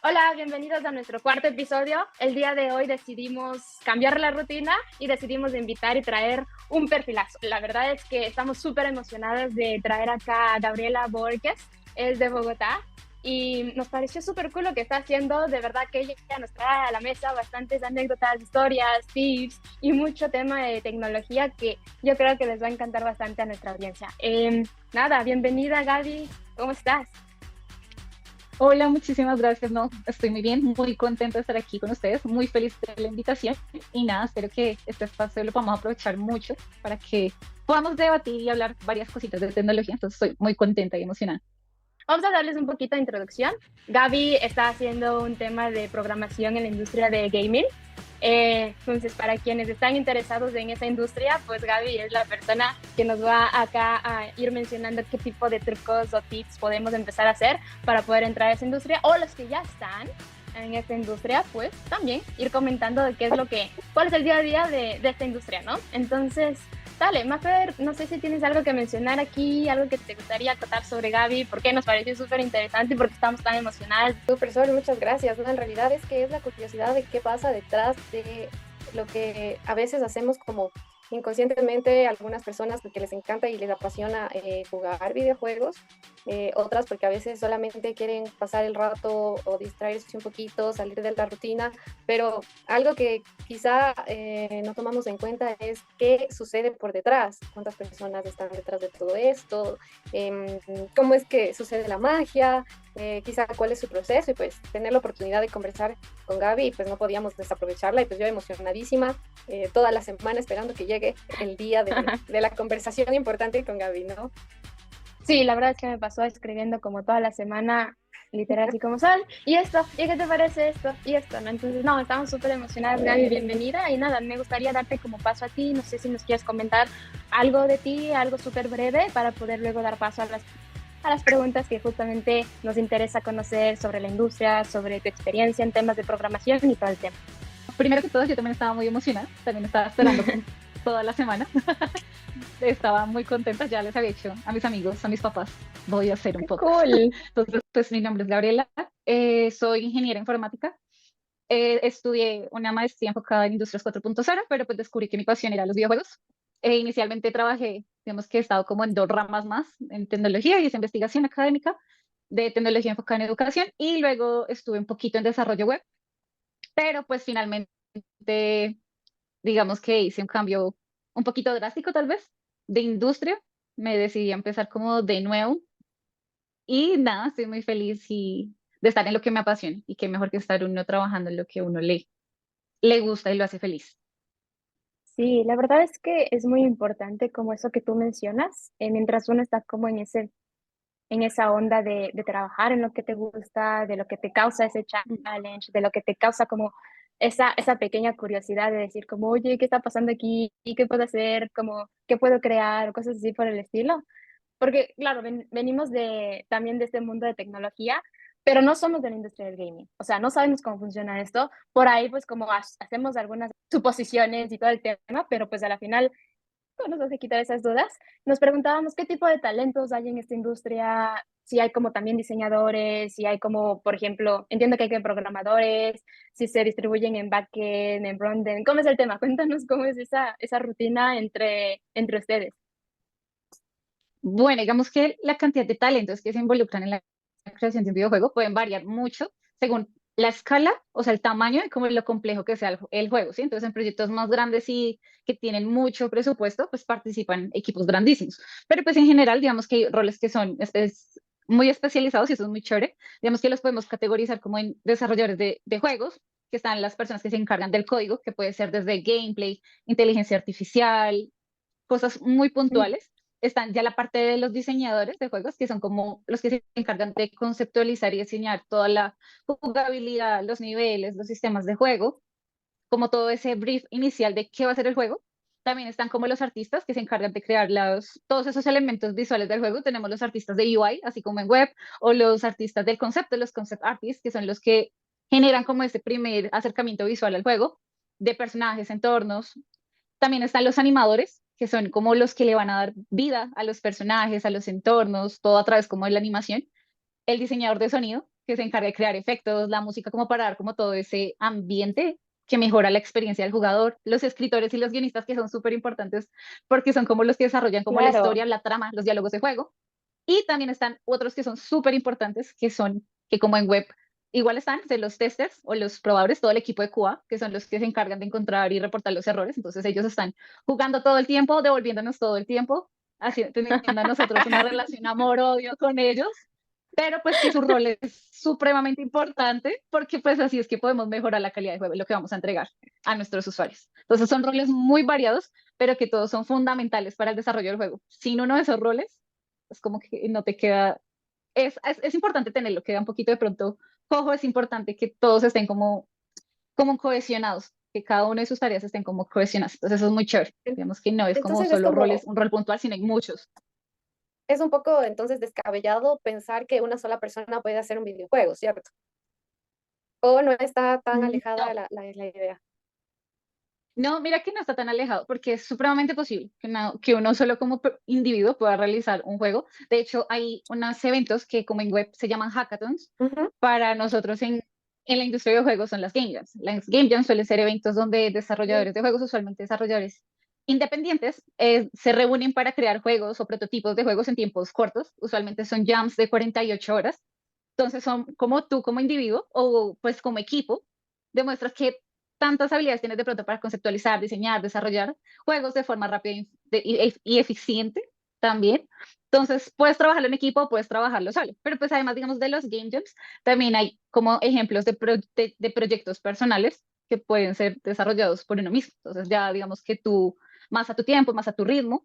Hola, bienvenidos a nuestro cuarto episodio. El día de hoy decidimos cambiar la rutina y decidimos invitar y traer un perfilazo. La verdad es que estamos súper emocionadas de traer acá a Gabriela Borges, es de Bogotá, y nos pareció súper cool lo que está haciendo. De verdad que ella nos trae a la mesa bastantes anécdotas, historias, tips y mucho tema de tecnología que yo creo que les va a encantar bastante a nuestra audiencia. Nada, bienvenida Gaby, ¿cómo estás? Hola, muchísimas gracias. No, estoy muy bien, muy contenta de estar aquí con ustedes, muy feliz de la invitación y nada, espero que este espacio lo podamos aprovechar mucho para que podamos debatir y hablar varias cositas de tecnología. Entonces estoy muy contenta y emocionada. Vamos a darles un poquito de introducción. Gaby está haciendo un tema de programación en la industria de gaming. Entonces, para quienes están interesados en esa industria, pues Gaby es la persona que nos va acá a ir mencionando qué tipo de trucos o tips podemos empezar a hacer para poder entrar a esa industria, o los que ya están en esta industria, pues también ir comentando de qué es cuál es el día a día de esta industria, ¿no? Entonces, dale, Mafer, no sé si tienes algo que mencionar aquí, algo que te gustaría acotar sobre Gaby, porque nos pareció súper interesante y porque estamos tan emocionadas. Súper, Sol, muchas gracias. ¿No? En realidad es que es la curiosidad de qué pasa detrás de lo que a veces hacemos como inconscientemente algunas personas porque les encanta y les apasiona jugar videojuegos, otras porque a veces solamente quieren pasar el rato o distraerse un poquito, salir de la rutina, pero algo que quizá no tomamos en cuenta es qué sucede por detrás, cuántas personas están detrás de todo esto, em, cómo es que sucede la magia, quizá cuál es su proceso y pues tener la oportunidad de conversar con Gaby, pues no podíamos desaprovecharla y pues yo emocionadísima toda la semana esperando que llegue el día de la conversación importante con Gaby, ¿no? Sí, la verdad es que me pasó escribiendo como toda la semana, literal, así como Sal, y esto, ¿y qué te parece esto? Y esto, ¿no? Entonces, no, estamos súper emocionadas, Gaby, bienvenida. Y nada, me gustaría darte como paso a ti, no sé si nos quieres comentar algo de ti, algo súper breve, para poder luego dar paso a las preguntas que justamente nos interesa conocer sobre la industria, sobre tu experiencia en temas de programación y todo el tema. Primero que todo, yo también estaba muy emocionada, también estaba esperando toda la semana. Estaba muy contenta, ya les había hecho a mis amigos, a mis papás, voy a hacer un ¡Qué podcast. cool! Entonces, pues mi nombre es Gabriela, soy ingeniera informática. Estudié una maestría enfocada en Industrias 4.0, pero pues descubrí que mi pasión era los videojuegos. Inicialmente trabajé, digamos que he estado como en dos ramas más, en tecnología y es investigación académica de tecnología enfocada en educación y luego estuve un poquito en desarrollo web, pero pues finalmente digamos que hice un cambio un poquito drástico tal vez de industria, me decidí a empezar como de nuevo y nada, estoy muy feliz de estar en lo que me apasiona y qué mejor que estar uno trabajando en lo que uno le gusta y lo hace feliz. Sí, la verdad es que es muy importante como eso que tú mencionas, mientras uno está como en esa onda de trabajar en lo que te gusta, de lo que te causa ese challenge, de lo que te causa como esa pequeña curiosidad de decir como, oye, ¿qué está pasando aquí? ¿Y qué puedo hacer? Como, ¿qué puedo crear? O cosas así por el estilo. Porque, claro, venimos también de este mundo de tecnología, pero no somos de la industria del gaming. O sea, no sabemos cómo funciona esto. Por ahí, pues, como hacemos algunas suposiciones y todo el tema, pero pues a la final no nos hace quitar esas dudas. Nos preguntábamos qué tipo de talentos hay en esta industria, si hay como también diseñadores, si hay como, por ejemplo, entiendo que hay que programadores, si se distribuyen en backend, en frontend. ¿Cómo es el tema? Cuéntanos cómo es esa rutina entre ustedes. Bueno, digamos que la cantidad de talentos que se involucran en la creación de un videojuego pueden variar mucho según la escala, o sea, el tamaño y como lo complejo que sea el juego, ¿sí? Entonces, en proyectos más grandes y que tienen mucho presupuesto, pues participan equipos grandísimos. Pero pues en general, digamos que hay roles que son muy especializados y eso es muy chévere. Digamos que los podemos categorizar como en desarrolladores de juegos, que están las personas que se encargan del código, que puede ser desde gameplay, inteligencia artificial, cosas muy puntuales. Están ya la parte de los diseñadores de juegos, que son como los que se encargan de conceptualizar y diseñar toda la jugabilidad, los niveles, los sistemas de juego, como todo ese brief inicial de qué va a ser el juego. También están como los artistas que se encargan de crear todos esos elementos visuales del juego. Tenemos los artistas de UI, así como en web, o los artistas del concepto, los concept artists, que son los que generan como ese primer acercamiento visual al juego, de personajes, entornos. También están los animadores, que son como los que le van a dar vida a los personajes, a los entornos, todo a través como de la animación. El diseñador de sonido, que se encarga de crear efectos, la música como para dar como todo ese ambiente que mejora la experiencia del jugador, los escritores y los guionistas que son súper importantes porque son como los que desarrollan como la Claro, historia, la trama, los diálogos de juego. Y también están otros que son súper importantes, que son, que como en web, igual están de los testers o los probadores, todo el equipo de QA, que son los que se encargan de encontrar y reportar los errores. Entonces ellos están jugando todo el tiempo, devolviéndonos todo el tiempo, así, teniendo a nosotros una relación amor-odio con ellos, pero pues que su rol es supremamente importante porque pues así es que podemos mejorar la calidad de juego y lo que vamos a entregar a nuestros usuarios. Entonces son roles muy variados, pero que todos son fundamentales para el desarrollo del juego. Sin uno de esos roles, es como que no te queda, es importante tenerlo, queda un poquito de pronto cojo, es importante que todos estén como cohesionados, que cada una de sus tareas estén como cohesionadas. Entonces eso es muy chévere. En- Digamos que no es como Entonces es solo roles, como, un rol puntual, sino hay muchos. es un poco entonces descabellado pensar que una sola persona puede hacer un videojuego, ¿cierto? O no está tan alejada No, la idea. no, mira que no está tan alejado, porque es supremamente posible que uno solo como individuo pueda realizar un juego. De hecho, hay unos eventos que como en web se llaman hackathons. Ujú, Para nosotros en la industria de juegos son las Game Jams. Las Game Jams suelen ser eventos donde desarrolladores de juegos, usualmente desarrolladores independientes, se reúnen para crear juegos o prototipos de juegos en tiempos cortos. Usualmente son jams de 48 horas. Entonces son como tú como individuo o pues como equipo, demuestras que tantas habilidades tienes de pronto para conceptualizar, diseñar, desarrollar juegos de forma rápida y eficiente también. Entonces, puedes trabajarlo en equipo, puedes trabajarlo solo, pero pues además, digamos, de los game jams, también hay como ejemplos de proyectos personales que pueden ser desarrollados por uno mismo. Entonces, ya digamos que tú, más a tu tiempo, más a tu ritmo,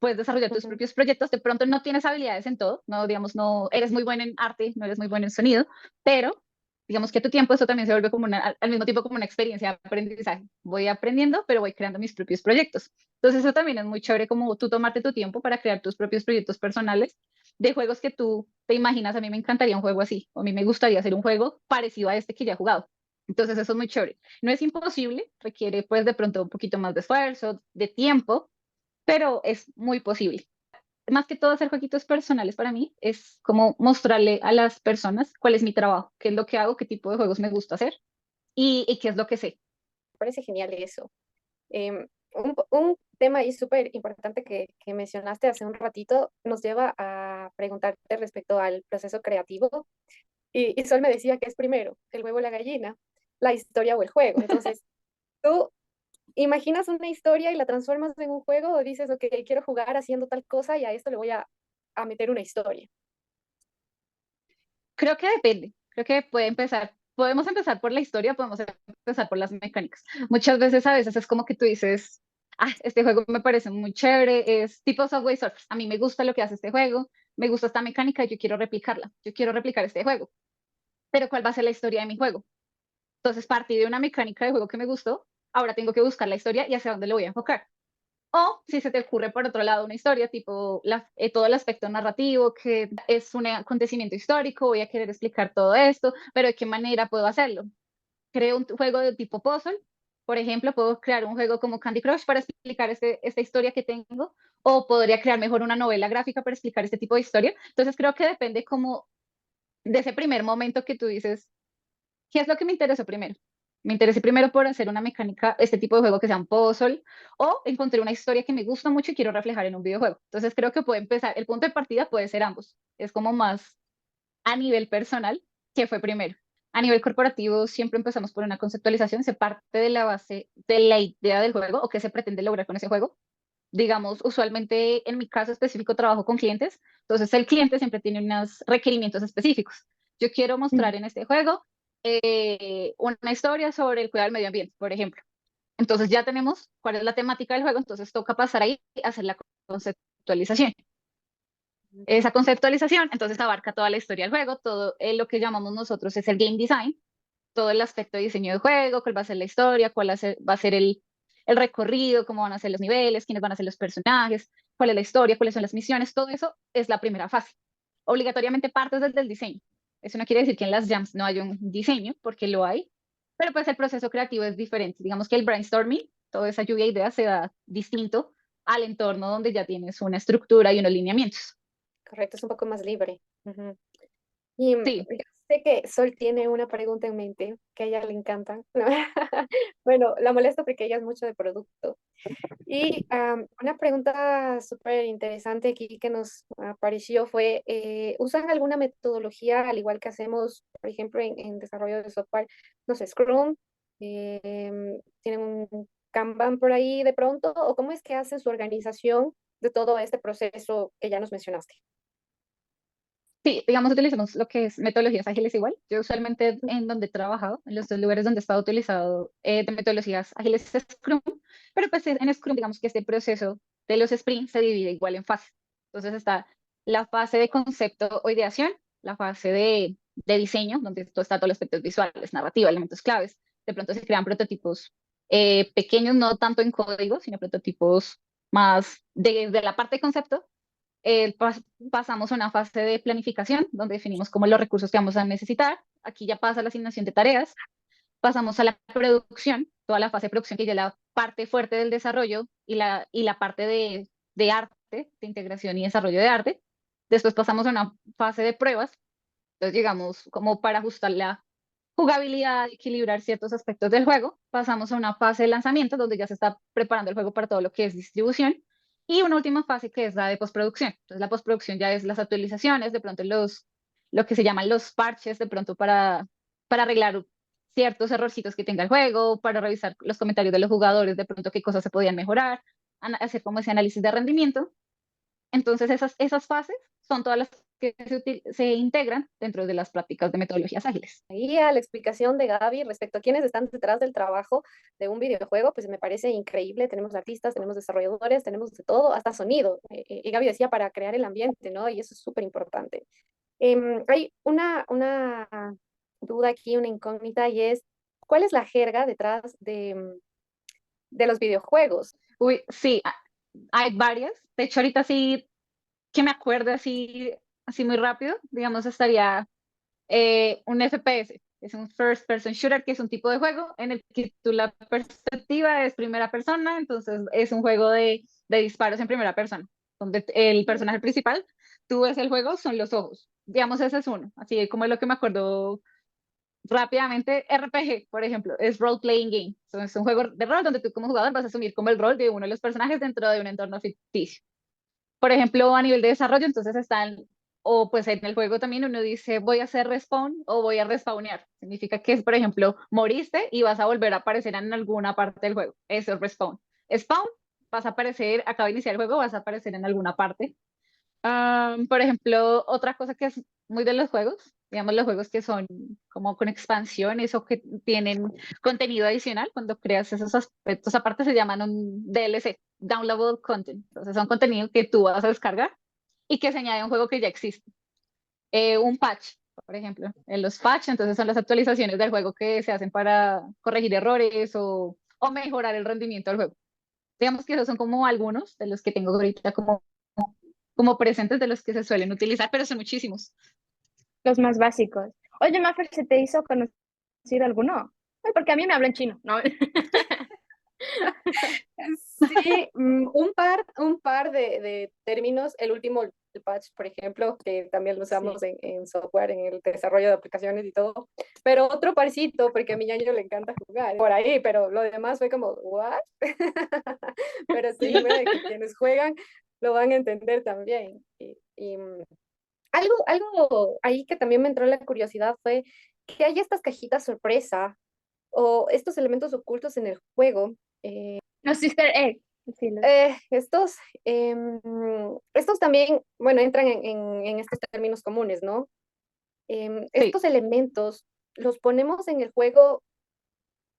puedes desarrollar tus ujú. propios proyectos. De pronto no tienes habilidades en todo, no, digamos, no eres muy bueno en arte, no eres muy bueno en sonido, pero digamos que tu tiempo eso también se vuelve como al mismo tiempo como una experiencia de aprendizaje. Voy aprendiendo, pero voy creando mis propios proyectos. Entonces eso también es muy chévere como tú tomarte tu tiempo para crear tus propios proyectos personales de juegos que tú te imaginas. A mí me encantaría un juego así, o a mí me gustaría hacer un juego parecido a este que ya he jugado. Entonces eso es muy chévere. No es imposible, requiere pues de pronto un poquito más de esfuerzo, de tiempo, pero es muy posible. Más que todo hacer jueguitos personales para mí es como mostrarle a las personas cuál es mi trabajo, qué es lo que hago, qué tipo de juegos me gusta hacer y qué es lo que sé. Me parece genial eso. Un tema ahí súper importante que mencionaste hace un ratito nos lleva a preguntarte respecto al proceso creativo. Y Sol me decía que es primero el huevo o la gallina, la historia o el juego. Entonces, ¿tú imaginas una historia y la transformas en un juego o dices, ok, quiero jugar haciendo tal cosa y a esto le voy a meter una historia? Creo que depende, creo que podemos empezar por la historia, podemos empezar por las mecánicas. Muchas veces a veces es como que tú dices, ah, este juego me parece muy chévere, es tipo Subway Surfers, a mí me gusta lo que hace este juego, me gusta esta mecánica, yo quiero replicarla, yo quiero replicar este juego, pero ¿cuál va a ser la historia de mi juego? Entonces partí de una mecánica de juego que me gustó, ahora tengo que buscar la historia y hacia dónde lo voy a enfocar. O si se te ocurre por otro lado una historia, tipo todo el aspecto narrativo, que es un acontecimiento histórico, voy a querer explicar todo esto, pero ¿de qué manera puedo hacerlo? Creo un juego de tipo puzzle, por ejemplo, puedo crear un juego como Candy Crush para explicar esta historia que tengo, o podría crear mejor una novela gráfica para explicar este tipo de historia. Entonces creo que depende como de ese primer momento que tú dices, ¿qué es lo que me interesó primero? Me interesé primero por hacer una mecánica, este tipo de juego que sea un puzzle, o encontré una historia que me gusta mucho y quiero reflejar en un videojuego. Entonces creo que puede empezar, el punto de partida puede ser ambos. Es como más a nivel personal que fue primero. A nivel corporativo siempre empezamos por una conceptualización, se parte de la base de la idea del juego o qué se pretende lograr con ese juego. Digamos, usualmente en mi caso específico trabajo con clientes, entonces el cliente siempre tiene unos requerimientos específicos. Yo quiero mm, mostrar en este juego una historia sobre el cuidado del medio ambiente, por ejemplo. Entonces ya tenemos cuál es la temática del juego, entonces toca pasar ahí a hacer la conceptualización. Esa conceptualización entonces abarca toda la historia del juego, todo lo que llamamos nosotros es el game design, todo el aspecto de diseño de juego, cuál va a ser la historia, va a ser el recorrido, cómo van a ser los niveles, quiénes van a ser los personajes, cuál es la historia, cuáles son las misiones, todo eso es la primera fase. Obligatoriamente partes desde el diseño. Eso no quiere decir que en las jams no haya un diseño, porque lo hay, pero pues el proceso creativo es diferente. Digamos que el brainstorming, toda esa lluvia de ideas se da distinto al entorno donde ya tienes una estructura y unos lineamientos. Correcto, es un poco más libre. Ujú. Y Sí, Sé que Sol tiene una pregunta en mente que a ella le encanta. Bueno, la molesto porque ella es mucho de producto. Y una pregunta súper interesante aquí que nos apareció fue, ¿usan alguna metodología, al igual que hacemos, por ejemplo, en desarrollo de software, no sé, Scrum? ¿Tienen un Kanban por ahí de pronto? ¿O cómo es que hacen su organización de todo este proceso que ya nos mencionaste? Sí, digamos, utilizamos lo que es metodologías ágiles igual. Yo usualmente en donde he trabajado, en los dos lugares donde he estado utilizado de metodologías ágiles es Scrum, pero pues en Scrum digamos que este proceso de los sprints se divide igual en fases. Entonces está la fase de concepto o ideación, la fase de diseño, donde todo está todos los aspectos visuales, narrativa, elementos claves. De pronto se crean prototipos pequeños, no tanto en código, sino prototipos más de la parte de concepto. Pasamos a una fase de planificación, donde definimos cómo los recursos que vamos a necesitar. Aquí ya pasa la asignación de tareas. Pasamos a la producción, toda la fase de producción, que ya es la parte fuerte del desarrollo y la parte de arte, de integración y desarrollo de arte. Después pasamos a una fase de pruebas. Entonces llegamos como para ajustar la jugabilidad, equilibrar ciertos aspectos del juego. Pasamos a una fase de lanzamiento donde ya se está preparando el juego para todo lo que es distribución. Y una última fase que es la de postproducción. Entonces la postproducción ya es las actualizaciones, de pronto lo que se llaman los parches, de pronto para arreglar ciertos errorcitos que tenga el juego, para revisar los comentarios de los jugadores, de pronto qué cosas se podían mejorar, hacer como ese análisis de rendimiento. Entonces, esas fases son todas las que se integran dentro de las prácticas de metodologías ágiles. Ahí a la explicación de Gaby respecto a quiénes están detrás del trabajo de un videojuego, pues me parece increíble. Tenemos artistas, tenemos desarrolladores, tenemos de todo, hasta sonido. Y Gaby decía para crear el ambiente, ¿no? Y eso es súper importante. Hay una duda aquí, una incógnita, y es, ¿cuál es la jerga detrás de los videojuegos? Uy, sí, hay varias. De hecho, ahorita sí que me acuerdo así muy rápido, digamos, estaría un FPS. Es un First Person Shooter, que es un tipo de juego en el que la perspectiva es primera persona, entonces es un juego de disparos en primera persona, donde el personaje principal, tú ves el juego, son los ojos. Digamos, ese es uno, así como es lo que me acuerdo rápidamente. RPG, por ejemplo, es Role Playing Game. Entonces, es un juego de rol donde tú como jugador vas a asumir como el rol de uno de los personajes dentro de un entorno ficticio. Por ejemplo, a nivel de desarrollo, entonces están, o pues en el juego también uno dice, voy a hacer respawn o voy a respawnear. Significa que, por ejemplo, moriste y vas a volver a aparecer en alguna parte del juego. Eso es respawn. Spawn, vas a aparecer, acaba de iniciar el juego, vas a aparecer en alguna parte. Por ejemplo, otra cosa que es muy de los juegos, digamos los juegos que son como con expansiones o que tienen contenido adicional, cuando creas esos aspectos aparte se llaman un DLC, Downloadable Content. Entonces son contenido que tú vas a descargar y que se añade a un juego que ya existe. Un patch, por ejemplo, en los patch, entonces son las actualizaciones del juego que se hacen para corregir errores o mejorar el rendimiento del juego. Digamos que esos son como algunos de los que tengo ahorita como presentes de los que se suelen utilizar, pero son muchísimos. Los más básicos. Oye, Mafer, ¿se te hizo conocido alguno? Ay, porque a mí me hablan chino, ¿no? Sí, un par de términos. El último, el patch, por ejemplo, que también lo usamos Sí. en software, en el desarrollo de aplicaciones y todo. Pero otro parcito, porque a mi ñaño le encanta jugar por ahí, pero lo demás fue como, ¿what? Pero estoy segura de que quienes juegan lo van a entender también. Algo ahí que también me entró la curiosidad fue que hay estas cajitas sorpresa o estos elementos ocultos en el juego. Los Sister Egg. Sí, Eh, estos, em, estos también, bueno, entran en estos términos comunes, ¿no? Sí, Estos elementos, ¿los ponemos en el juego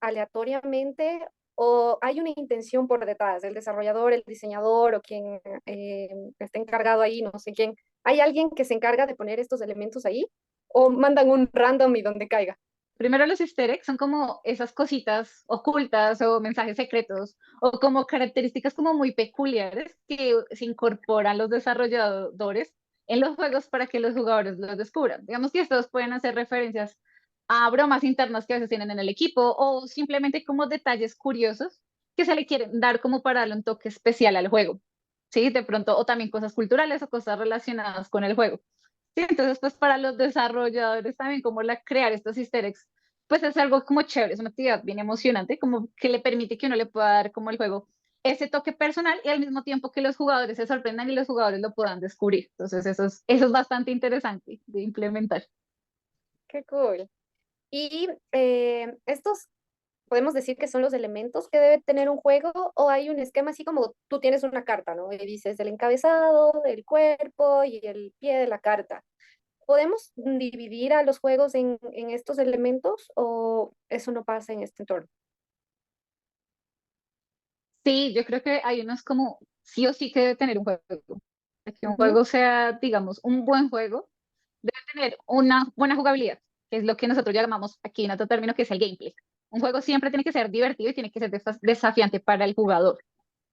aleatoriamente o hay una intención por detrás? El desarrollador, el diseñador o quien está encargado ahí, no sé quién. ¿Hay alguien que se encarga de poner estos elementos ahí? ¿O mandan un random y donde caiga? primero los easter eggs son como esas cositas ocultas o mensajes secretos o como características como muy peculiares que se incorporan los desarrolladores en los juegos para que los jugadores los descubran. Digamos que estos pueden hacer referencias a bromas internas que a veces tienen en el equipo o simplemente como detalles curiosos que se le quieren dar como para darle un toque especial al juego. Sí, de pronto, o también cosas culturales o cosas relacionadas con el juego. ¿sí? Entonces, pues para los desarrolladores también, como crear estos easter eggs, pues es algo como chévere, es una actividad bien emocionante, como que le permite que uno le pueda dar como el juego ese toque personal y al mismo tiempo que los jugadores se sorprendan y los jugadores lo puedan descubrir. Entonces, eso es bastante interesante de implementar. Qué cool. Y estos podemos decir que son los elementos que debe tener un juego o hay un esquema así como tú tienes una carta, ¿no? Y dices el encabezado, el cuerpo y el pie de la carta. ¿Podemos dividir a los juegos en estos elementos o eso no pasa en este entorno? Sí, yo creo que hay unos como sí o sí que debe tener un juego. Para que un Ujú. juego sea, digamos, un buen juego, debe tener una buena jugabilidad, que es lo que nosotros llamamos aquí en otro término, que es el gameplay. Un juego siempre tiene que ser divertido y tiene que ser desafiante para el jugador.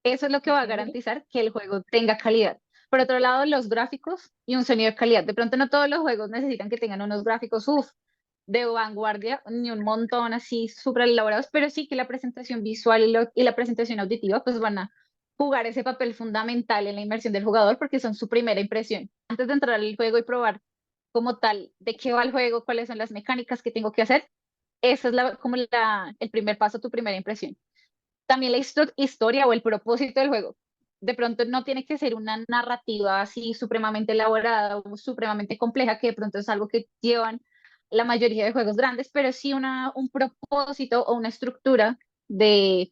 Eso es lo que va a Ok. garantizar que el juego tenga calidad. Por otro lado, los gráficos y un sonido de calidad. De pronto no todos los juegos necesitan que tengan unos gráficos, de vanguardia, ni un montón así súper elaborados, pero sí que la presentación visual y la presentación auditiva pues van a jugar ese papel fundamental en la inmersión del jugador porque son su primera impresión. Antes de entrar al juego y probar como tal de qué va el juego, cuáles son las mecánicas que tengo que hacer, esa es como el primer paso, tu primera impresión. También la historia o el propósito del juego. De pronto no tiene que ser una narrativa así supremamente elaborada o supremamente compleja, que de pronto es algo que llevan la mayoría de juegos grandes, pero sí un propósito o una estructura de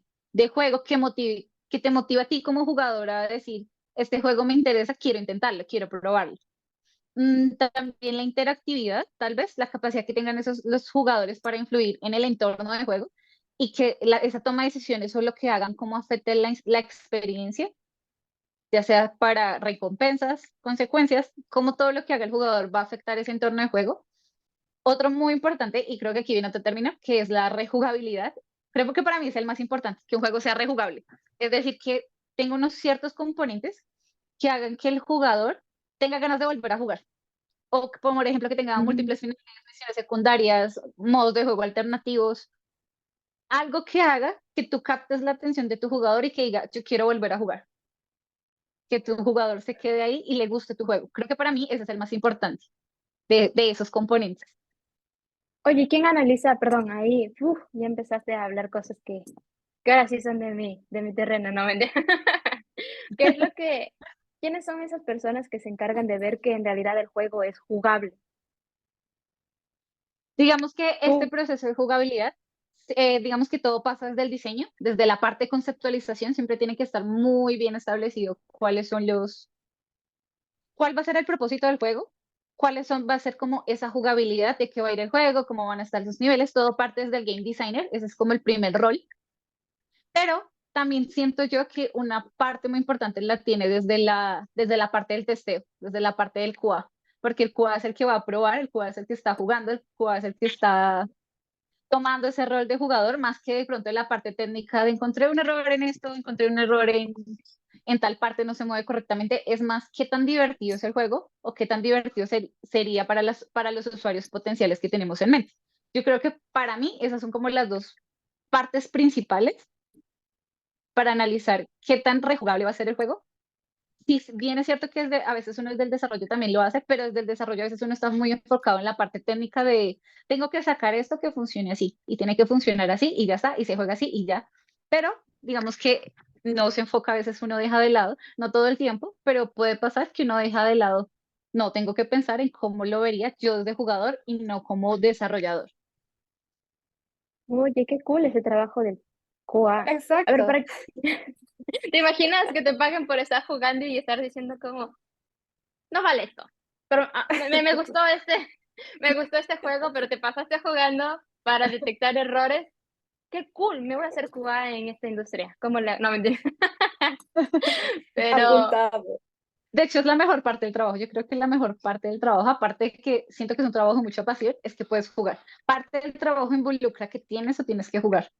juego que te motiva a ti como jugador a decir, este juego me interesa, quiero intentarlo, quiero probarlo. También la interactividad, tal vez, la capacidad que tengan los jugadores para influir en el entorno de juego y que esa toma de decisiones o lo que hagan, cómo afecte la experiencia, ya sea para recompensas, consecuencias, cómo todo lo que haga el jugador va a afectar ese entorno de juego. Otro muy importante, y creo que aquí viene otro término, que es la rejugabilidad. Creo que para mí es el más importante, que un juego sea rejugable. Es decir, que tenga unos ciertos componentes que hagan que el jugador tenga ganas de volver a jugar o por ejemplo que tenga Mm. múltiples misiones secundarias, modos de juego alternativos, algo que haga que tú captes la atención de tu jugador y que diga, yo quiero volver a jugar, que tu jugador se quede ahí y le guste tu juego. Creo que para mí ese es el más importante de esos componentes. Oye, ¿quién analiza? Perdón, ahí ya empezaste a hablar cosas que ahora sí son de mi terreno, no vende. ¿Qué es lo que, quiénes son esas personas que se encargan de ver que en realidad el juego es jugable? Digamos que este Tú, proceso de jugabilidad, digamos que todo pasa desde el diseño, desde la parte de conceptualización, siempre tiene que estar muy bien establecido cuál va a ser el propósito del juego, va a ser como esa jugabilidad de qué va a ir el juego, cómo van a estar sus niveles, todo parte desde el game designer, ese es como el primer rol, pero también siento yo que una parte muy importante la tiene desde la parte del testeo, desde la parte del QA, porque el QA es el que va a probar, el QA es el que está jugando, el QA es el que está tomando ese rol de jugador, más que de pronto en la parte técnica de encontré un error en esto, encontré un error en tal parte no se mueve correctamente, es más qué tan divertido es el juego o qué tan divertido sería para los usuarios potenciales que tenemos en mente. Yo creo que para mí esas son como las dos partes principales para analizar qué tan rejugable va a ser el juego. Si bien es cierto que a veces uno desde el desarrollo también lo hace, pero desde el desarrollo a veces uno está muy enfocado en la parte técnica de tengo que sacar esto que funcione así y tiene que funcionar así y ya está y se juega así y ya. Pero digamos que no se enfoca, a veces uno deja de lado, no todo el tiempo, pero puede pasar que uno deja de lado. No, tengo que pensar en cómo lo vería yo desde jugador y no como desarrollador. oye, qué cool ese trabajo del QA. A ver, Exacto. ¿te imaginas que te paguen por estar jugando y estar diciendo como, no vale esto? Pero me gustó me gustó este juego, pero te pasaste jugando para detectar errores. Qué cool, me voy a hacer QA en esta industria. ¿Cómo la? No, mentira. Pero, Apuntado. De hecho, es la mejor parte del trabajo. Yo creo que la mejor parte del trabajo, aparte de que siento que es un trabajo de mucha pasión, es que puedes jugar. Parte del trabajo involucra que tienes o tienes que jugar,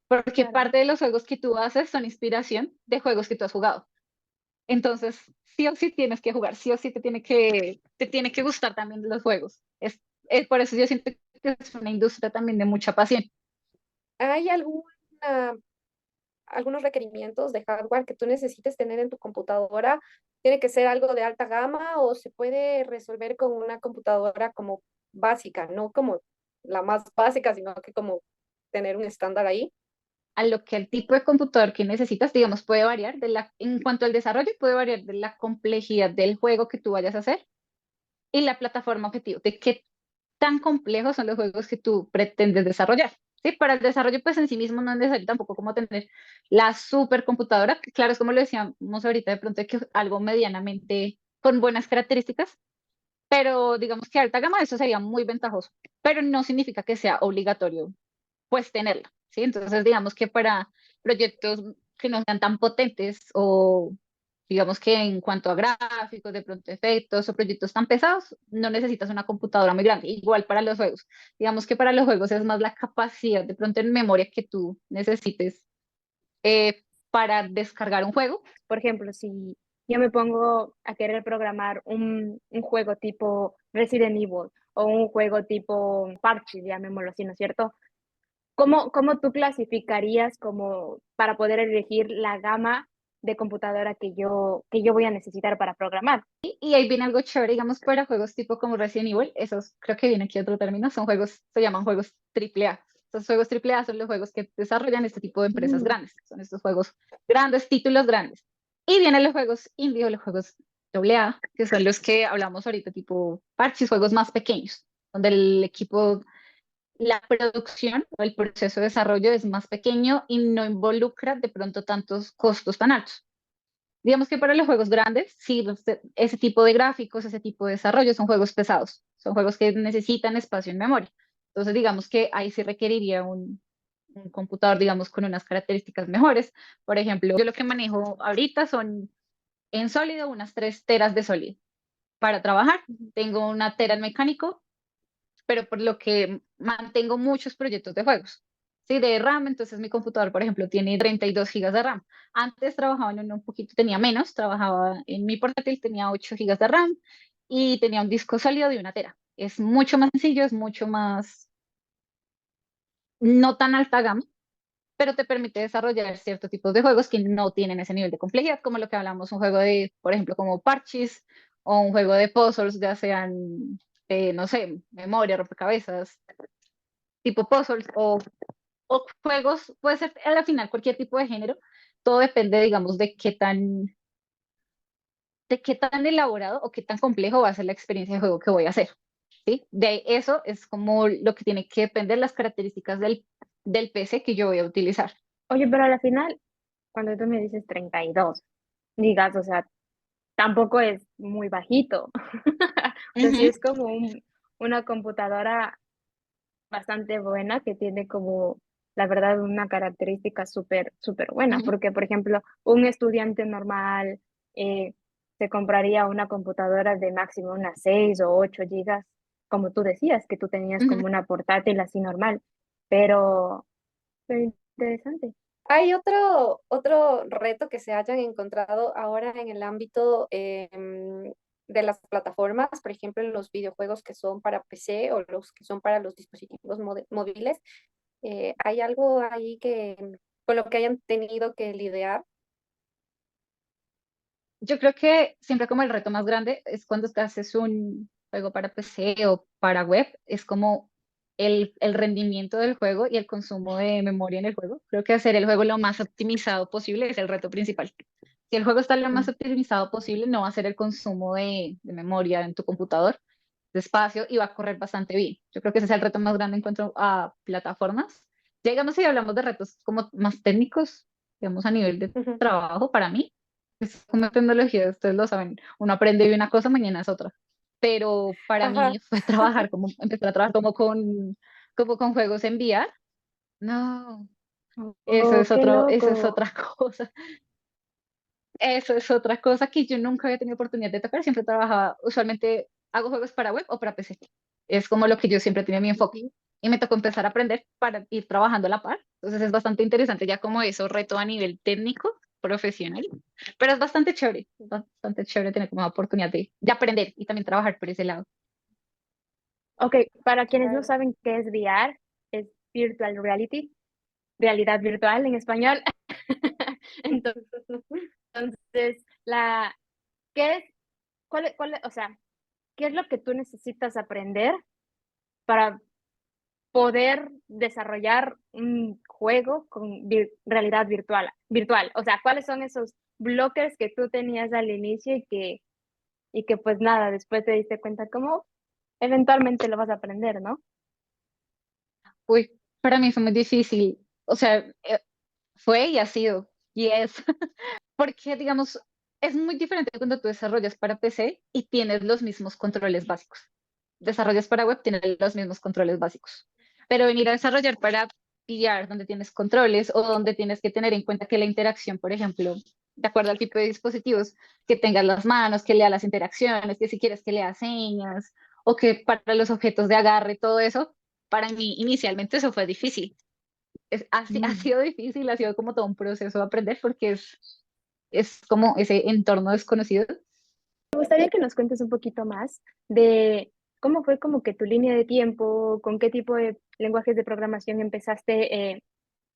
porque claro. parte de los juegos que tú haces son inspiración de juegos que tú has jugado. Entonces, sí o sí tienes que jugar, sí o sí te tiene que gustar también los juegos. Por eso yo siento que es una industria también de mucha pasión. ¿Hay alguna algunos requerimientos de hardware que tú necesites tener en tu computadora? ¿Tiene que ser algo de alta gama o se puede resolver con una computadora como básica, no como la más básica, sino que como tener un estándar ahí? A lo que el tipo de computador que necesitas, digamos, puede variar en cuanto al desarrollo, puede variar de la complejidad del juego que tú vayas a hacer y la plataforma objetivo, de qué tan complejos son los juegos que tú pretendes desarrollar. Sí, para el desarrollo, pues en sí mismo no es necesario tampoco como tener la supercomputadora, que claro, es como lo decíamos ahorita, de pronto que algo medianamente con buenas características, pero digamos que alta gama, eso sería muy ventajoso, pero no significa que sea obligatorio, pues tenerla, ¿sí? Entonces, digamos que para proyectos que no sean tan potentes o digamos que en cuanto a gráficos, de pronto efectos o proyectos tan pesados, no necesitas una computadora muy grande. Igual para los juegos. Digamos que para los juegos es más la capacidad de pronto en memoria que tú necesites para descargar un juego. Por ejemplo, si yo me pongo a querer programar un juego tipo Resident Evil o un juego tipo Parches, llamémoslo así, ¿no es cierto? ¿Cómo tú clasificarías como para poder elegir la gama de computadora que yo voy a necesitar para programar? Y ahí viene algo chévere, digamos, para juegos tipo como Resident Evil, esos creo que viene aquí otro término, son juegos, se llaman juegos triple A. Estos juegos triple A son los juegos que desarrollan este tipo de empresas Mm, grandes, son estos juegos grandes, títulos grandes. Y vienen los juegos indie o los juegos doble A, que son los que hablamos ahorita, tipo parches, juegos más pequeños, donde el equipo, la producción o el proceso de desarrollo es más pequeño y no involucra de pronto tantos costos tan altos. Digamos que para los juegos grandes, sí, ese tipo de gráficos, ese tipo de desarrollo son juegos pesados, son juegos que necesitan espacio en memoria. Entonces, digamos que ahí sí requeriría un computador, digamos, con unas características mejores. Por ejemplo, yo lo que manejo ahorita son en sólido unas 3 teras de sólido. Para trabajar, ujú. tengo una tera en mecánico, pero por lo que mantengo muchos proyectos de juegos. Sí, de RAM, entonces mi computador, por ejemplo, tiene 32 gigas de RAM. Antes trabajaba en uno un poquito, tenía menos, trabajaba en mi portátil, tenía 8 gigas de RAM y tenía un disco sólido de una tera. Es mucho más sencillo, es mucho más, no tan alta gama, pero te permite desarrollar ciertos tipos de juegos que no tienen ese nivel de complejidad, como lo que hablamos, un juego de, por ejemplo, como Parches o un juego de puzzles, ya sean, no sé, memoria, rompecabezas, tipo puzzles o juegos, puede ser a la final cualquier tipo de género, todo depende, digamos, de qué tan elaborado o qué tan complejo va a ser la experiencia de juego que voy a hacer, ¿sí? De eso es como lo que tiene que depender las características del PC que yo voy a utilizar. Oye, pero a la final, cuando tú me dices 32 gigas, o sea, tampoco es muy bajito. O sea, sí Ujú, es como una computadora bastante buena que tiene como, la verdad, una característica súper, súper buena, ujú. porque, por ejemplo, un estudiante normal eh, se compraría una computadora de máximo unas 6 o 8 gigas, como tú decías, que tú tenías Ujú. como una portátil así normal, pero, pero interesante. ¿Hay otro reto que se hayan encontrado ahora en el ámbito de las plataformas, por ejemplo, en los videojuegos que son para PC o los que son para los dispositivos móviles? ¿Hay algo ahí con lo que hayan tenido que lidiar? Yo creo que siempre como el reto más grande es cuando haces un juego para PC o para web, es como el rendimiento del juego y el consumo de memoria en el juego. Creo que hacer el juego lo más optimizado posible es el reto principal. Si el juego está lo más Mm. optimizado posible, no va a ser el consumo de memoria en tu computador, de espacio, y va a correr bastante bien. Yo creo que ese es el reto más grande en cuanto a plataformas. Ya digamos, si hablamos de retos como más técnicos, digamos a nivel de Ujú. trabajo, para mí, es como tecnología, ustedes lo saben, uno aprende de una cosa, mañana es otra. Pero para Ajá. mí fue trabajar como, empezar a trabajar como con juegos en VR. No, Oh, qué eso es loco. otra cosa. Eso es otra cosa que yo nunca había tenido oportunidad de tocar. Siempre trabajaba, usualmente hago juegos para web o para PC. Es como lo que yo siempre tenía mi enfoque. Y me tocó empezar a aprender para ir trabajando a la par. Entonces es bastante interesante ya como eso, reto a nivel técnico, profesional. Pero es bastante chévere tener como la oportunidad de aprender y también trabajar por ese lado. Ok, para quienes no Claro. saben qué es VR, es Virtual Reality, realidad virtual en español. Entonces, ¿qué es, o sea, qué es lo que tú necesitas aprender para poder desarrollar un juego con realidad virtual? O sea, ¿cuáles son esos blockers que tú tenías al inicio y que pues nada, después te diste cuenta cómo eventualmente lo vas a aprender, ¿no? Uy, para mí fue muy difícil. O sea, fue y ha sido, y es, porque digamos, es muy diferente cuando tú desarrollas para PC y tienes los mismos controles básicos. Desarrollas para web, tienes los mismos controles básicos. Pero venir a desarrollar para VR, donde tienes controles o donde tienes que tener en cuenta que la interacción, por ejemplo, de acuerdo al tipo de dispositivos, que tengas las manos, que lea las interacciones, que si quieres que lea señas, o que para los objetos de agarre, todo eso, para mí inicialmente eso fue difícil. Ha Mm. sido difícil, ha sido como todo un proceso de aprender porque es como ese entorno desconocido. Me gustaría que nos cuentes un poquito más de cómo fue como que tu línea de tiempo, con qué tipo de lenguajes de programación empezaste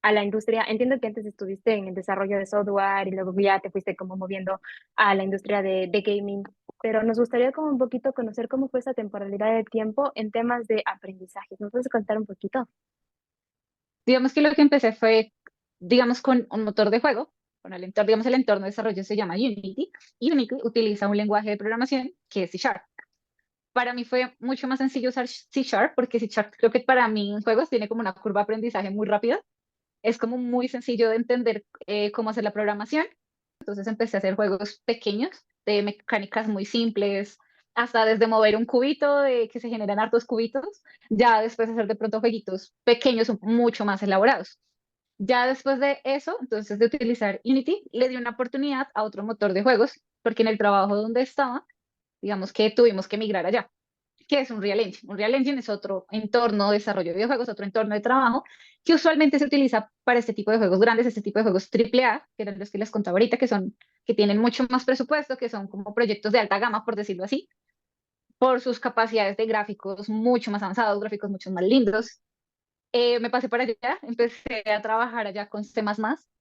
a la industria. Entiendo que antes estuviste en el desarrollo de software y luego ya te fuiste como moviendo a la industria de gaming, pero nos gustaría como un poquito conocer cómo fue esa temporalidad de tiempo en temas de aprendizaje. ¿Nos puedes contar un poquito? Digamos que lo que empecé fue, digamos, con un motor de juego. Bueno, digamos, el entorno de desarrollo se llama Unity. Y Unity utiliza un lenguaje de programación que es C Sharp. Para mí fue mucho más sencillo usar C Sharp porque C Sharp creo que para mí en juegos tiene como una curva de aprendizaje muy rápida. Es como muy sencillo de entender cómo hacer la programación. Entonces empecé a hacer juegos pequeños de mecánicas muy simples, hasta desde mover un cubito de que se generan hartos cubitos, ya después hacer de pronto jueguitos pequeños mucho más elaborados. Ya después de eso, entonces de utilizar Unity, le di una oportunidad a otro motor de juegos, porque en el trabajo donde estaba, digamos que tuvimos que migrar allá. ¿Qué es un Real Engine? Un Real Engine es otro entorno de desarrollo de videojuegos, otro entorno de trabajo que usualmente se utiliza para este tipo de juegos grandes, este tipo de juegos AAA, que eran los que les contaba ahorita, que tienen mucho más presupuesto, que son como proyectos de alta gama, por decirlo así, por sus capacidades de gráficos mucho más avanzados, gráficos mucho más lindos. Me pasé para allá, empecé a trabajar allá con C++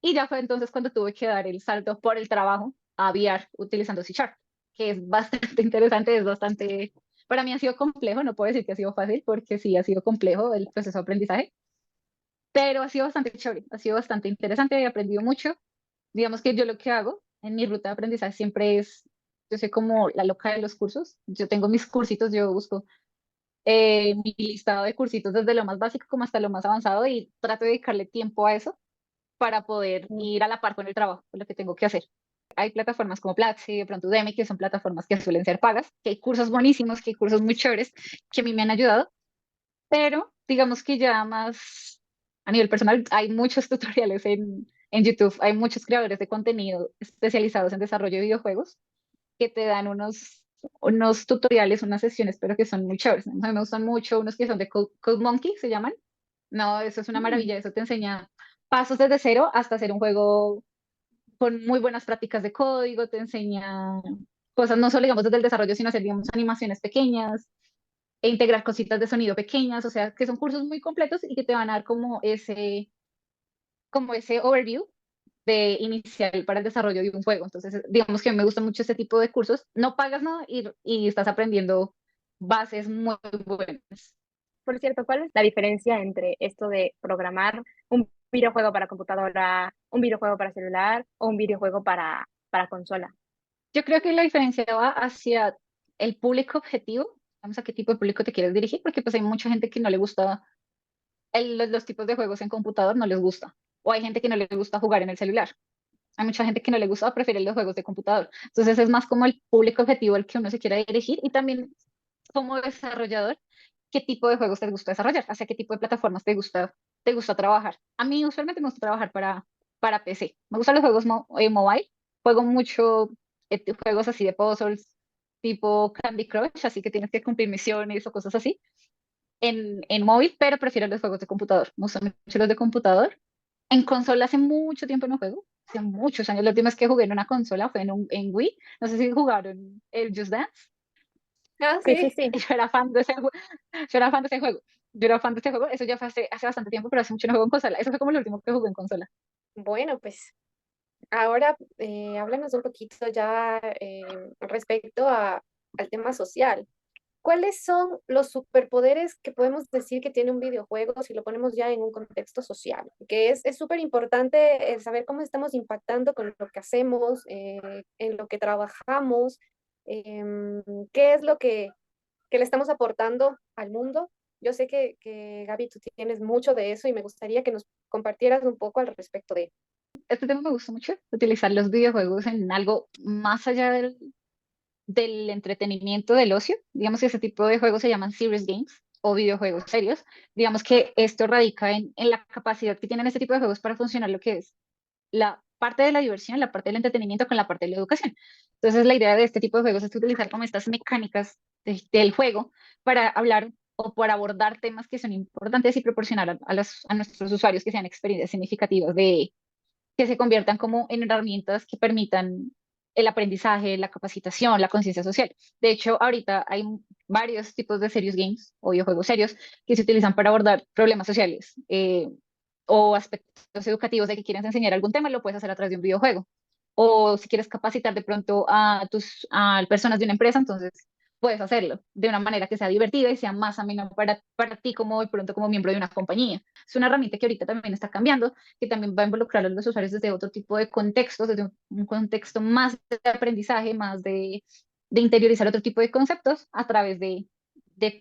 y ya fue entonces cuando tuve que dar el salto por el trabajo a VR utilizando C Sharp, que es bastante interesante, es bastante, para mí ha sido complejo, no puedo decir que ha sido fácil porque sí ha sido complejo el proceso de aprendizaje, pero ha sido bastante chévere, ha sido bastante interesante, he aprendido mucho. Digamos que yo lo que hago en mi ruta de aprendizaje siempre es, yo soy como la loca de los cursos, yo tengo mis cursitos, yo busco mi listado de cursitos desde lo más básico como hasta lo más avanzado y trato de dedicarle tiempo a eso para poder Mm. ir a la par con el trabajo, con lo que tengo que hacer. Hay plataformas como Platzi, de pronto Udemy, que son plataformas que suelen ser pagas, que hay cursos buenísimos, que hay cursos muy chéveres que a mí me han ayudado, pero digamos que ya más a nivel personal hay muchos tutoriales en YouTube, hay muchos creadores de contenido especializados en desarrollo de videojuegos que te dan unos tutoriales, unas sesiones, pero que son muy chéveres. A mí me gustan mucho unos que son de Code Monkey, se llaman. No, eso es una Mm. maravilla, eso te enseña pasos desde cero hasta hacer un juego con muy buenas prácticas de código, te enseña cosas no solo, digamos, desde el desarrollo, sino hacer, digamos, animaciones pequeñas e integrar cositas de sonido pequeñas, o sea, que son cursos muy completos y que te van a dar como ese overview de inicial para el desarrollo de un juego. Entonces, digamos que me gusta mucho este tipo de cursos. No pagas nada y estás aprendiendo bases muy buenas. Por cierto, ¿cuál es la diferencia entre esto de programar un videojuego para computadora, un videojuego para celular o un videojuego para consola? Yo creo que la diferencia va hacia el público objetivo. Vamos a qué tipo de público te quieres dirigir, porque pues hay mucha gente que no le gusta los tipos de juegos en computador, no les gusta. O hay gente que no le gusta jugar en el celular. Hay mucha gente que no le gusta o prefiere los juegos de computador. Entonces es más como el público objetivo al que uno se quiere dirigir y también como desarrollador, qué tipo de juegos te gusta desarrollar, hacia qué tipo de plataformas te gusta trabajar. A mí usualmente me gusta trabajar para PC. Me gustan los juegos mobile. Juego mucho juegos así de puzzles, tipo Candy Crush, así que tienes que cumplir misiones o cosas así en móvil, pero prefiero los juegos de computador. Me gustan mucho los de computador. En consola hace mucho tiempo no juego, hace muchos años. La última vez que jugué en una consola fue en Wii. No sé si jugaron el Just Dance. Ah, Sí, sí, sí. sí. Yo era fan de ese juego. Yo era fan de ese juego. Yo era fan de ese juego. Eso ya fue hace bastante tiempo, pero hace mucho no juego en consola. Eso fue como lo último que jugué en consola. Bueno, pues Ahora, háblanos un poquito ya respecto al tema social. ¿Cuáles son los superpoderes que podemos decir que tiene un videojuego si lo ponemos ya en un contexto social? Que es súper importante el saber cómo estamos impactando con lo que hacemos, en lo que trabajamos, qué es lo que le estamos aportando al mundo. Yo sé que Gaby, tú tienes mucho de eso y me gustaría que nos compartieras un poco al respecto de. Este tema me gusta mucho, utilizar los videojuegos en algo más allá del entretenimiento, del ocio. Digamos que ese tipo de juegos se llaman serious games o videojuegos serios. Digamos que esto radica en la capacidad que tienen este tipo de juegos para funcionar lo que es la parte de la diversión, la parte del entretenimiento con la parte de la educación. Entonces, la idea de este tipo de juegos es utilizar como estas mecánicas del juego para hablar o para abordar temas que son importantes y proporcionar a nuestros usuarios que sean experiencias significativas que se conviertan como en herramientas que permitan el aprendizaje, la capacitación, la conciencia social. De hecho, ahorita hay varios tipos de serious games o videojuegos serios que se utilizan para abordar problemas sociales o aspectos educativos de que quieres enseñar algún tema, lo puedes hacer a través de un videojuego. O si quieres capacitar de pronto a personas de una empresa, entonces puedes hacerlo de una manera que sea divertida y sea más amena para ti como de pronto como miembro de una compañía. Es una herramienta que ahorita también está cambiando, que también va a involucrar a los usuarios desde otro tipo de contextos, desde un contexto más de aprendizaje, más de interiorizar otro tipo de conceptos a través de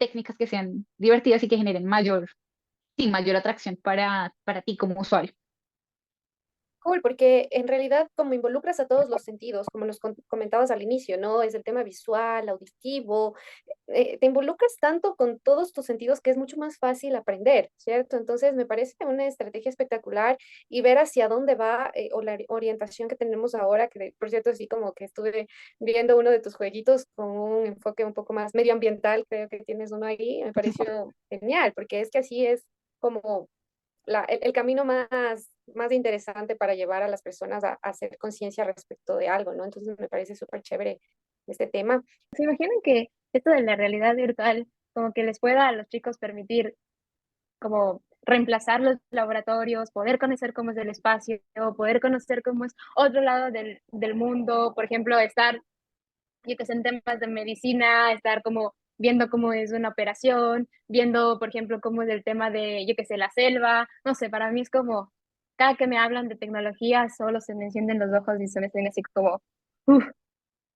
técnicas que sean divertidas y que generen mayor atracción para ti como usuario. Cool, porque en realidad como involucras a todos los sentidos, como nos comentabas al inicio, ¿no? Es el tema visual, auditivo, te involucras tanto con todos tus sentidos que es mucho más fácil aprender, ¿cierto? Entonces me parece una estrategia espectacular y ver hacia dónde va o la orientación que tenemos ahora, que por cierto, así como que estuve viendo uno de tus jueguitos con un enfoque un poco más medioambiental, creo que tienes uno ahí, me pareció genial, porque es que así es como el camino más interesante para llevar a las personas a hacer conciencia respecto de algo, ¿no? Entonces me parece súper chévere este tema. ¿Se imaginan que esto de la realidad virtual como que les pueda a los chicos permitir como reemplazar los laboratorios, poder conocer cómo es el espacio, poder conocer cómo es otro lado del mundo, por ejemplo, estar, yo que sé, en temas de medicina, estar como viendo cómo es una operación, viendo, por ejemplo, cómo es el tema de, yo que sé, la selva, no sé, para mí es como, cada que me hablan de tecnología, solo se me encienden los ojos y se me hacen así como, uff,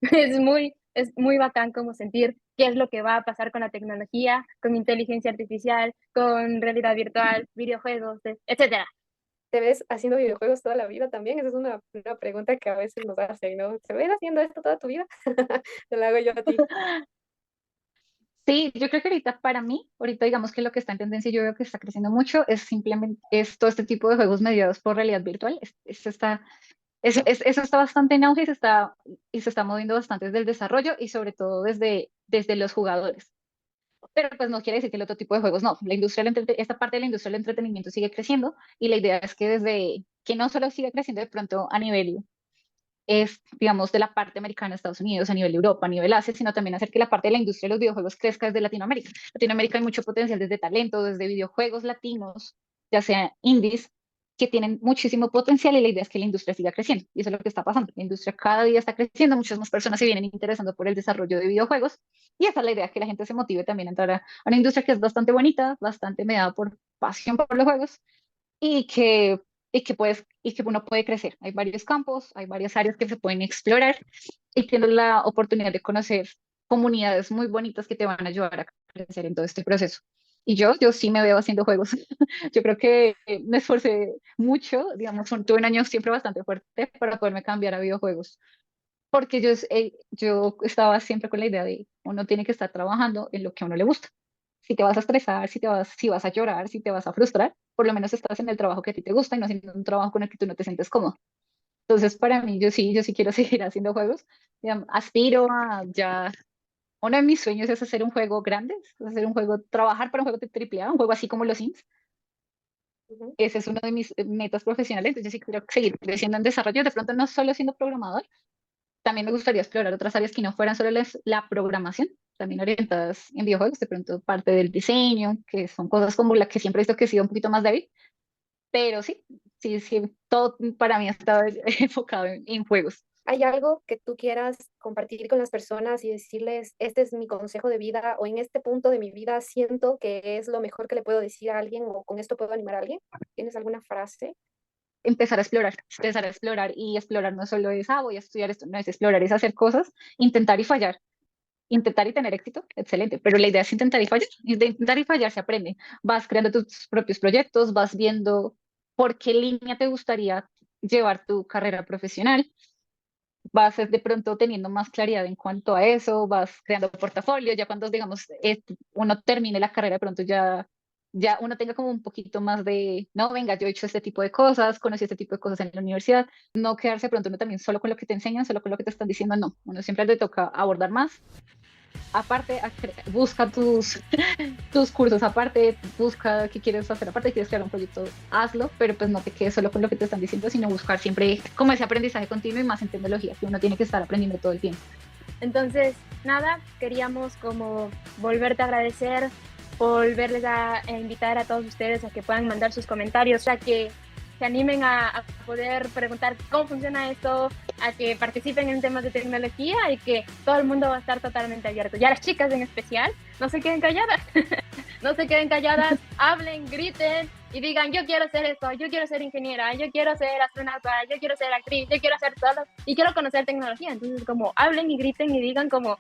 es muy bacán como sentir qué es lo que va a pasar con la tecnología, con inteligencia artificial, con realidad virtual, videojuegos, etcétera. ¿Te ves haciendo videojuegos toda la vida también? Esa es una pregunta que a veces nos hacen, ¿no? ¿Te ves haciendo esto toda tu vida? Te la hago yo a ti. Sí, yo creo que ahorita para mí, ahorita digamos que lo que está en tendencia y yo veo que está creciendo mucho es simplemente es todo este tipo de juegos mediados por realidad virtual. Eso está bastante en auge y se está moviendo bastante desde el desarrollo y sobre todo desde los jugadores. Pero pues no quiere decir que el otro tipo de juegos no. Esta parte de la industria del entretenimiento sigue creciendo y la idea es que que no solo siga creciendo de pronto a nivel digamos, de la parte americana de Estados Unidos, a nivel Europa, a nivel Asia, sino también hacer que la parte de la industria de los videojuegos crezca desde Latinoamérica. Latinoamérica hay mucho potencial desde talento, desde videojuegos latinos, ya sea indies, que tienen muchísimo potencial y la idea es que la industria siga creciendo. Y eso es lo que está pasando. La industria cada día está creciendo, muchas más personas se vienen interesando por el desarrollo de videojuegos y esa es la idea, que la gente se motive también a entrar a una industria que es bastante bonita, bastante mediada por pasión por los juegos y y que uno puede crecer. Hay varios campos, hay varias áreas que se pueden explorar y tienes la oportunidad de conocer comunidades muy bonitas que te van a ayudar a crecer en todo este proceso. Y yo sí me veo haciendo juegos. Yo creo que me esforcé mucho, digamos, tuve un año siempre bastante fuerte para poderme cambiar a videojuegos, porque yo estaba siempre con la idea de uno tiene que estar trabajando en lo que a uno le gusta. Si te vas a estresar, si vas a llorar, si te vas a frustrar, por lo menos estás en el trabajo que a ti te gusta y no haciendo un trabajo con el que tú no te sientes cómodo. Entonces, para mí, yo sí quiero seguir haciendo juegos. Aspiro a ya, uno de mis sueños es hacer un juego grande, es hacer un juego, trabajar para un juego de triple A, un juego así como los Sims. Ujú. Ese es uno de mis metas profesionales. Entonces, yo sí quiero seguir creciendo en desarrollo, de pronto no solo siendo programador, también me gustaría explorar otras áreas que no fueran solo la programación, también orientadas en videojuegos, de pronto parte del diseño, que son cosas como la que siempre he visto que he sido un poquito más débil, pero sí, Sí, sí, todo para mí estaba enfocado en juegos. ¿Hay algo que tú quieras compartir con las personas y decirles, este es mi consejo de vida o en este punto de mi vida siento que es lo mejor que le puedo decir a alguien o con esto puedo animar a alguien? ¿Tienes alguna frase? Empezar a explorar y explorar no solo es, voy a estudiar esto, no es explorar, es hacer cosas, intentar y fallar, intentar y tener éxito, excelente, pero la idea es intentar y fallar, y de intentar y fallar se aprende, vas creando tus propios proyectos, vas viendo por qué línea te gustaría llevar tu carrera profesional, vas de pronto teniendo más claridad en cuanto a eso, vas creando portafolio, ya cuando digamos uno termine la carrera de pronto ya uno tenga como un poquito más de, no, venga, yo he hecho este tipo de cosas, conocí este tipo de cosas en la universidad, no quedarse de pronto uno también solo con lo que te enseñan, solo con lo que te están diciendo, no, uno siempre le toca abordar más. Aparte, busca tus cursos aparte, busca qué quieres hacer aparte, quieres crear un proyecto, hazlo, pero pues no te quedes solo con lo que te están diciendo, sino buscar siempre como ese aprendizaje continuo y más en tecnología, que uno tiene que estar aprendiendo todo el tiempo. Entonces, nada, queríamos como volverte a agradecer, volverles a invitar a todos ustedes a que puedan mandar sus comentarios, a que se animen a poder preguntar cómo funciona esto, a que participen en temas de tecnología y que todo el mundo va a estar totalmente abierto. Ya las chicas en especial, no se queden calladas, no se queden calladas, hablen, griten y digan, yo quiero hacer esto, yo quiero ser ingeniera, yo quiero ser astronauta, yo quiero ser actriz, yo quiero hacer todo y quiero conocer tecnología. Entonces, como hablen y griten y digan como,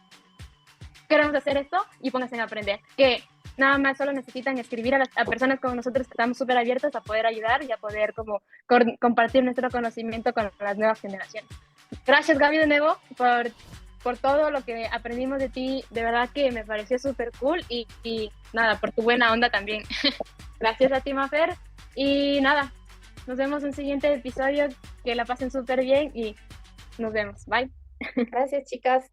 queremos hacer esto y pónganse a aprender. Que nada más solo necesitan escribir a personas como nosotros que estamos súper abiertos a poder ayudar y a poder como compartir nuestro conocimiento con las nuevas generaciones. Gracias, Gaby, de nuevo por todo lo que aprendimos de ti. De verdad que me pareció súper cool y nada, por tu buena onda también. Gracias a ti, Mafer. Y nada, nos vemos en un siguiente episodio. Que la pasen súper bien y nos vemos. Bye. Gracias, chicas.